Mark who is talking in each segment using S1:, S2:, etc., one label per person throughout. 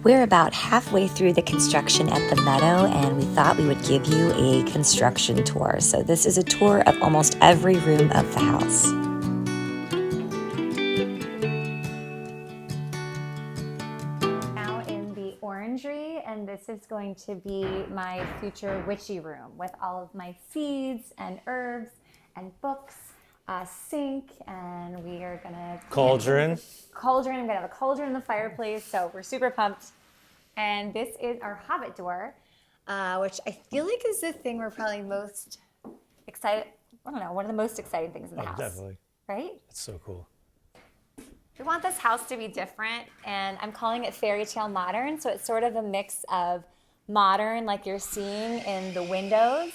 S1: We're about halfway through the construction at the Meadow, and we thought we would give you a construction tour. So this is a tour of almost every room of the house. Now in the Orangery, and this is going to be my future witchy room with all of my seeds and herbs and books, sink, and we are gonna
S2: Cauldron.
S1: Cauldron. I'm gonna have a cauldron in the fireplace, so we're super pumped. And this is our Hobbit door, which I feel like is the thing we're probably most excited. I don't know, one of the most exciting things in the house.
S2: Definitely.
S1: Right?
S2: It's so cool.
S1: We want this house to be different, and I'm calling it fairy tale modern. So it's sort of a mix of modern, like you're seeing in the windows,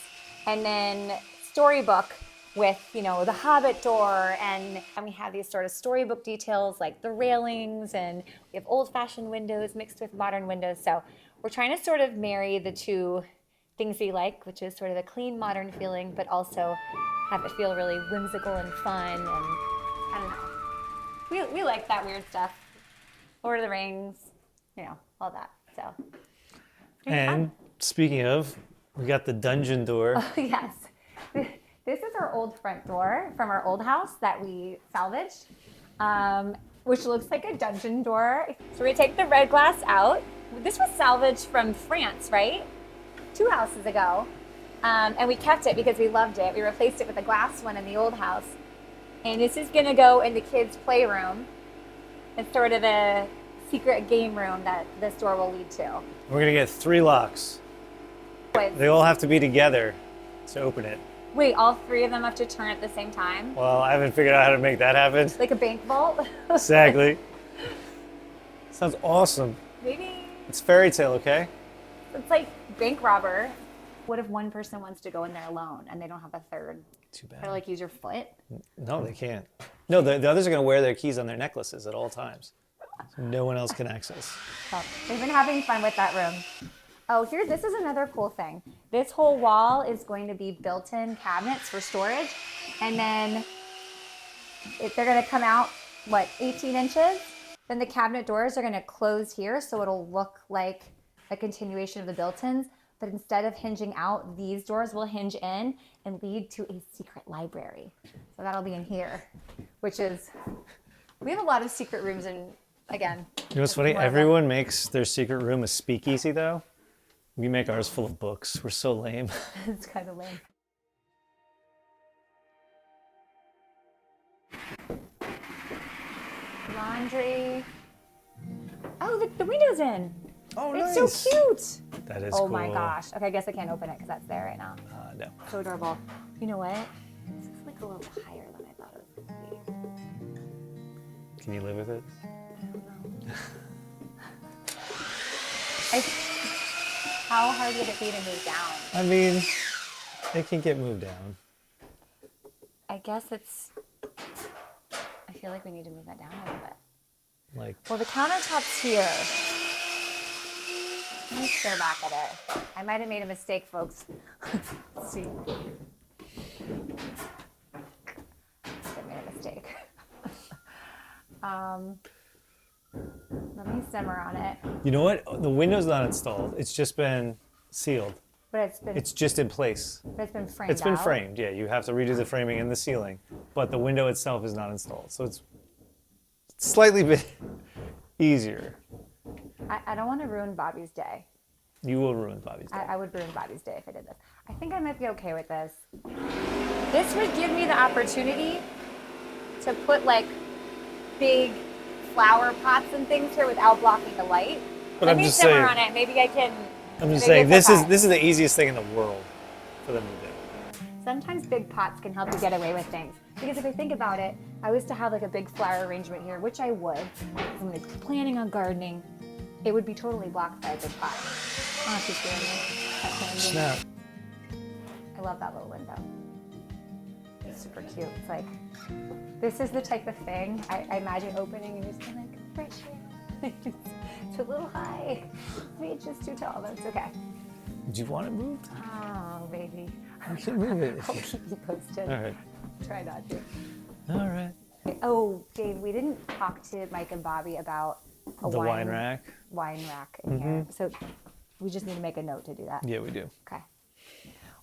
S1: and then storybook with, you know, the Hobbit door, and we have these sort of storybook details like the railings, and we have old-fashioned windows mixed with modern windows. So we're trying to sort of marry the two things we like, which is sort of the clean modern feeling, but also have it feel really whimsical and fun, and I don't know. We like that weird stuff. Lord of the Rings, you know, all that. So.
S2: And speaking of, we got the dungeon door.
S1: Oh, yes. This is our old front door from our old house that we salvaged, which looks like a dungeon door. So we take the red glass out. This was salvaged from France, right? 2 houses ago. And we kept it because we loved it. We replaced it with a glass one in the old house. And this is gonna go in the kids' playroom. It's sort of a secret game room that this door will lead to.
S2: We're gonna get 3 locks. They all have to be together to open it.
S1: Wait, all 3 of them have to turn at the same time?
S2: Well, I haven't figured out how to make that happen.
S1: Like a bank vault?
S2: Exactly. Sounds awesome.
S1: Maybe.
S2: It's fairy tale, okay?
S1: It's like bank robber. What if one person wants to go in there alone and they don't have a third?
S2: Too bad.
S1: Or like use your foot?
S2: No, they can't. No, the others are gonna wear their keys on their necklaces at all times. So no one else can access.
S1: So we've been having fun with that room. Oh, this is another cool thing. This whole wall is going to be built-in cabinets for storage. And then they're gonna come out, 18 inches? Then the cabinet doors are gonna close here, so it'll look like a continuation of the built-ins. But instead of hinging out, these doors will hinge in and lead to a secret library. So that'll be in here, which is, we have a lot of secret rooms, and again.
S2: You know what's funny? Everyone makes their secret room a speakeasy though. We make ours full of books. We're so lame.
S1: It's kind of lame. Laundry. Oh, the window's in.
S2: Oh,
S1: it's
S2: nice.
S1: So cute.
S2: That is
S1: cool.
S2: cool.
S1: Oh my gosh. Okay, I guess I can't open it because that's there right now.
S2: No.
S1: So adorable. You know what? This is like a little higher than I thought it was going to be.
S2: Can you live with it?
S1: I don't know. How hard would it be to move down?
S2: I mean, it can get moved down.
S1: I guess I feel like we need to move that down a little bit. Well, the countertop's here. Let me stare back at it. I might have made a mistake, folks. Let's see. I made a mistake. Let me simmer on it.
S2: You know what? The window's not installed. It's just been sealed.
S1: But
S2: it's just in place.
S1: But it's been framed.
S2: It's been framed, yeah. You have to redo the framing and the ceiling. But the window itself is not installed. So it's slightly bit easier.
S1: I don't want to ruin Bobby's day.
S2: You will ruin Bobby's day.
S1: I would ruin Bobby's day if I did this. I think I might be okay with this. This would give me the opportunity to put big flower pots and things here without blocking the light.
S2: But
S1: Let me simmer on it. Maybe I can.
S2: I'm just saying this is the easiest thing in the world for them to do.
S1: Sometimes big pots can help you get away with things. Because if I think about it, I was to have a big flower arrangement here, which I would. I'm planning on gardening. It would be totally blocked by a big pot. I don't know if you hearing me.
S2: Snap.
S1: I love that little window. It's super cute. It's like, this is the type of thing I imagine opening and just kind of fresh air. It's a little high. Maybe it's just too tall, but it's okay.
S2: Do you want it moved?
S1: Oh, baby.
S2: You can move it.
S1: I'll keep you posted.
S2: All right.
S1: Try not to.
S2: All right.
S1: Oh, Dave, we didn't talk to Mike and Bobby about a
S2: The wine rack.
S1: wine rack in here. So we just need to make a note to do that.
S2: Yeah, we do.
S1: Okay.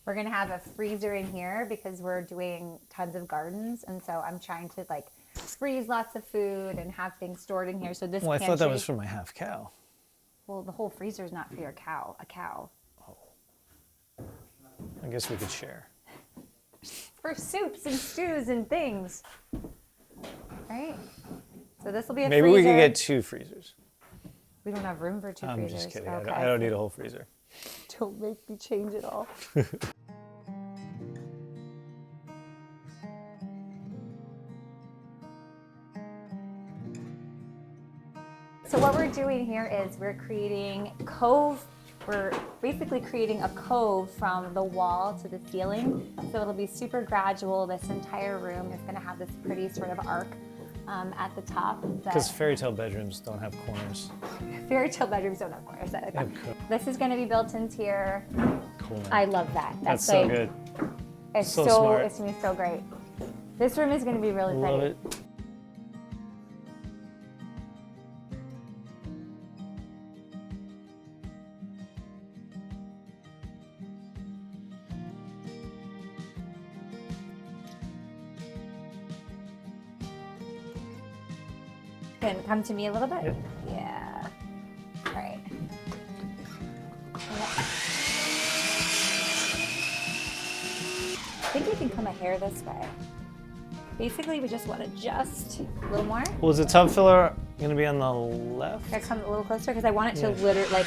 S1: We're gonna have a freezer in here because we're doing tons of gardens, and so I'm trying to like freeze lots of food and have things stored in here. So this
S2: Well, I
S1: pantry,
S2: thought that was for my half cow.
S1: well, the whole freezer is not for your cow. A cow.
S2: I guess we could share.
S1: For soups and stews and things. Right? So this will be a
S2: Maybe
S1: freezer.
S2: we could get 2 freezers.
S1: We don't have room for 2
S2: I'm
S1: freezers.
S2: just kidding.
S1: Okay.
S2: I don't need a whole freezer.
S1: Don't make me change it all. So what we're doing here is we're creating we're basically creating a cove from the wall to the ceiling. So it'll be super gradual. This entire room is gonna have this pretty sort of arc at the top.
S2: Because fairy tale bedrooms don't have corners.
S1: Fairy tale bedrooms don't have corners.
S2: Yeah,
S1: This is gonna be built into here.
S2: cool.
S1: I love that.
S2: That's so
S1: like,
S2: good.
S1: It's
S2: So smart.
S1: It's gonna be so great. This room is gonna be really
S2: Love
S1: pretty.
S2: it.
S1: Can come to me a little bit?
S2: Yep.
S1: Yeah. All right. I think we can come a hair this way. Basically, we just want to adjust a little more.
S2: Well, is the tub filler going to be on the left?
S1: Can I come a little closer? Because I want it to
S2: Yeah.
S1: literally, like,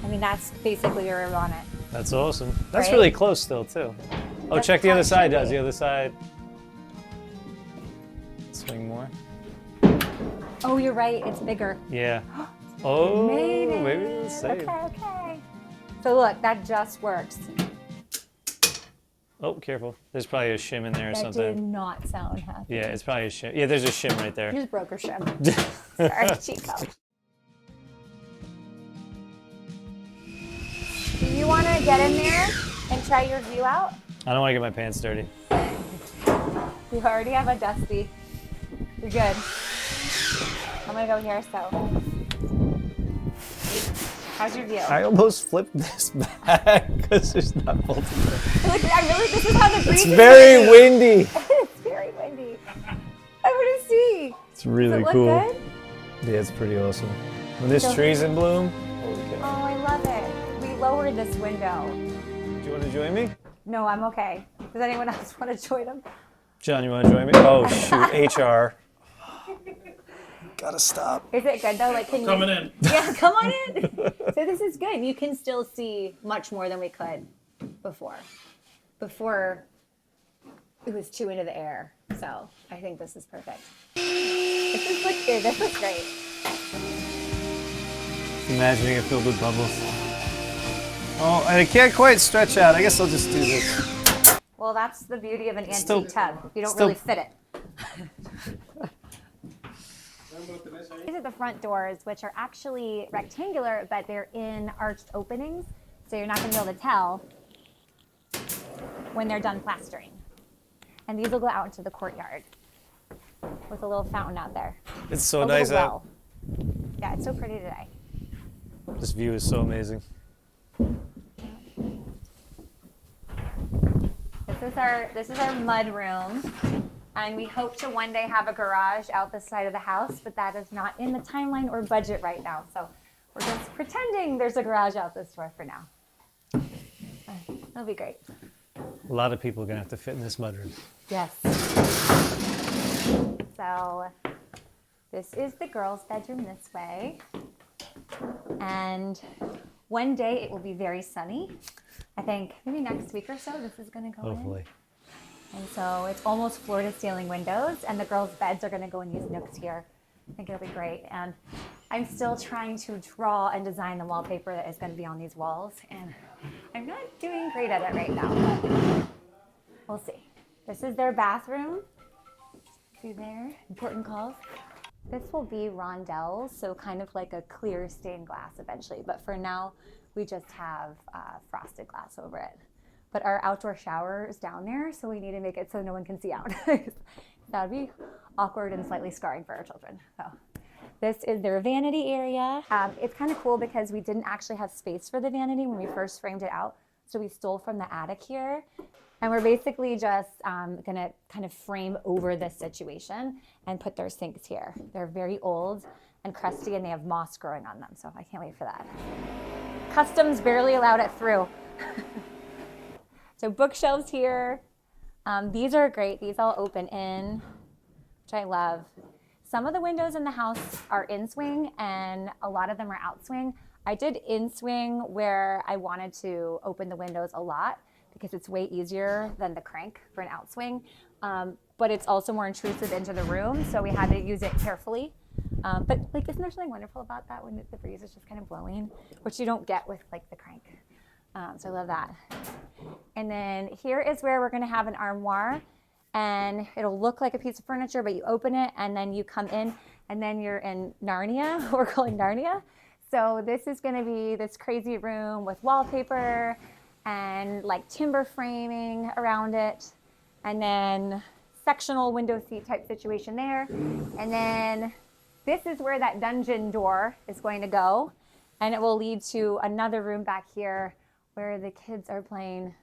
S1: I mean, that's basically where we want it.
S2: That's awesome. That's
S1: Right?
S2: really close still, too. Oh,
S1: That's
S2: check the
S1: how
S2: other
S1: it
S2: side,
S1: should
S2: does
S1: be.
S2: the other side. Swing more.
S1: Oh, you're right. It's bigger.
S2: Yeah. Oh,
S1: Made it.
S2: maybe it's the same.
S1: Okay. So look, that just works.
S2: Oh, careful. There's probably a shim in there or
S1: That did
S2: something.
S1: not sound happy.
S2: Yeah, it's probably a shim. Yeah, there's a shim right
S1: You
S2: there.
S1: just broke her shim. Sorry, Chico. Do you want to get in there and try your view out?
S2: I don't want to get my pants dirty.
S1: You already have a dusty. You're good. I'm gonna go here. So, how's your view?
S2: I almost flipped this back because there's not multiple.
S1: Look, this is how the breeze
S2: It's
S1: is
S2: very
S1: blowing.
S2: windy.
S1: It's very windy. I want to see.
S2: It's
S1: Does
S2: really
S1: it look
S2: cool.
S1: good?
S2: Yeah, it's pretty awesome. When this
S1: So-
S2: tree's in bloom, holy
S1: Oh,
S2: cow.
S1: I love it. We lowered this window.
S2: Do you want to join me?
S1: No, I'm okay. Does anyone else want to join them?
S2: John, you want to join me? Oh, shoot, HR. Gotta stop.
S1: Is it good though? Like, can
S3: Coming
S1: you?
S3: in.
S1: Yeah, come on in. So this is good. You can still see much more than we could before. Before it was too into the air. So I think this is perfect. This looks great.
S2: Imagining it filled with bubbles. Oh, and it can't quite stretch out. I guess I'll just do this.
S1: Well, that's the beauty of an antique
S2: Still-
S1: tub. You don't
S2: still-
S1: really fit it. These are the front doors, which are actually rectangular, but they're in arched openings. So you're not going to be able to tell when they're done plastering. And these will go out into the courtyard with a little fountain out there.
S2: It's so
S1: A
S2: nice
S1: little
S2: out.
S1: well. Yeah, it's so pretty today.
S2: This view is so amazing.
S1: This is our mud room, and we hope to one day have a garage out the side of the house, but that is not in the timeline or budget right now. So we're just pretending there's a garage out this door for now. That'll be great.
S2: A lot of people are gonna have to fit in this mudroom.
S1: Yes. So this is the girls' bedroom this way, and one day it will be very sunny. I think maybe next week or so this is going to go in.
S2: Hopefully.
S1: And so it's almost floor to ceiling windows, and the girls' beds are going to go in these nooks here. I think it'll be great. And I'm still trying to draw and design the wallpaper that is going to be on these walls, and I'm not doing great at it right now, but we'll see. This is their bathroom. See there? Important calls. This will be rondelles, so kind of like a clear stained glass eventually, but for now we just have frosted glass over it. but our outdoor shower is down there, so we need to make it so no one can see out. That would be awkward and slightly scarring for our children. So this is their vanity area. It's kind of cool because we didn't actually have space for the vanity when we first framed it out, so we stole from the attic here. And we're basically just gonna kind of frame over this situation and put their sinks here. They're very old and crusty and they have moss growing on them, so I can't wait for that. Customs barely allowed it through. So bookshelves here. These are great. These all open in, which I love. Some of the windows in the house are in swing and a lot of them are out swing. I did in swing where I wanted to open the windows a lot because it's way easier than the crank for an outswing, but it's also more intrusive into the room, so we had to use it carefully. But like, isn't there something wonderful about that when the breeze is just kind of blowing, which you don't get with like the crank? So I love that. And then here is where we're gonna have an armoire, and it'll look like a piece of furniture, but you open it and then you come in and then you're in Narnia, we're calling Narnia. So this is gonna be this crazy room with wallpaper and like timber framing around it, and then sectional window seat type situation there. And then this is where that dungeon door is going to go, and it will lead to another room back here where the kids are playing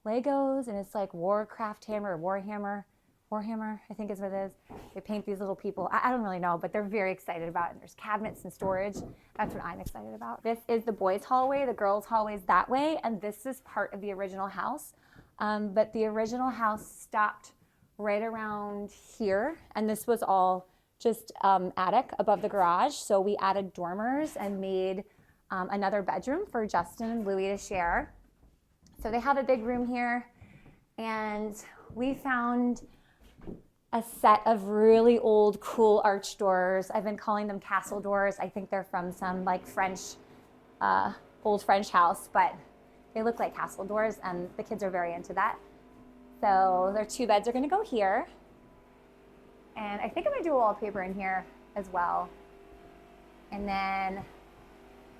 S1: Legos, and it's like Warcraft Hammer or Warhammer, I think is what it is. They paint these little people. I don't really know, but they're very excited about it. And there's cabinets and storage. That's what I'm excited about. This is the boys' hallway. The girls' hallway is that way, and this is part of the original house. But the original house stopped right around here, and this was all just attic above the garage. So we added dormers and made another bedroom for Justin and Louie to share. So they have a big room here, and we found a set of really old, cool arch doors. I've been calling them castle doors. I think they're from some like French, old French house, but they look like castle doors, and the kids are very into that. So their two beds are gonna go here. And I think I'm gonna do a wallpaper in here as well. And then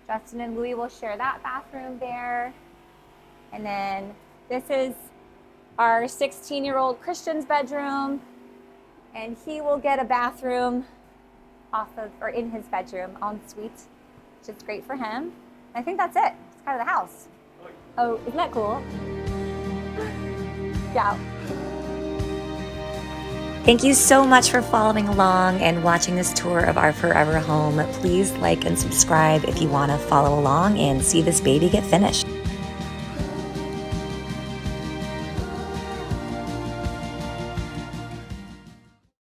S1: Justin and Louie will share that bathroom there. And then this is our 16-year-old Christian's bedroom, and he will get a bathroom or in his bedroom en suite, which is great for him. I think that's it. It's kind of the house. Oh, isn't that cool? Yeah.
S3: Thank you so much for following along and watching this tour of our forever home. Please like and subscribe if you want to follow along and see this baby get finished.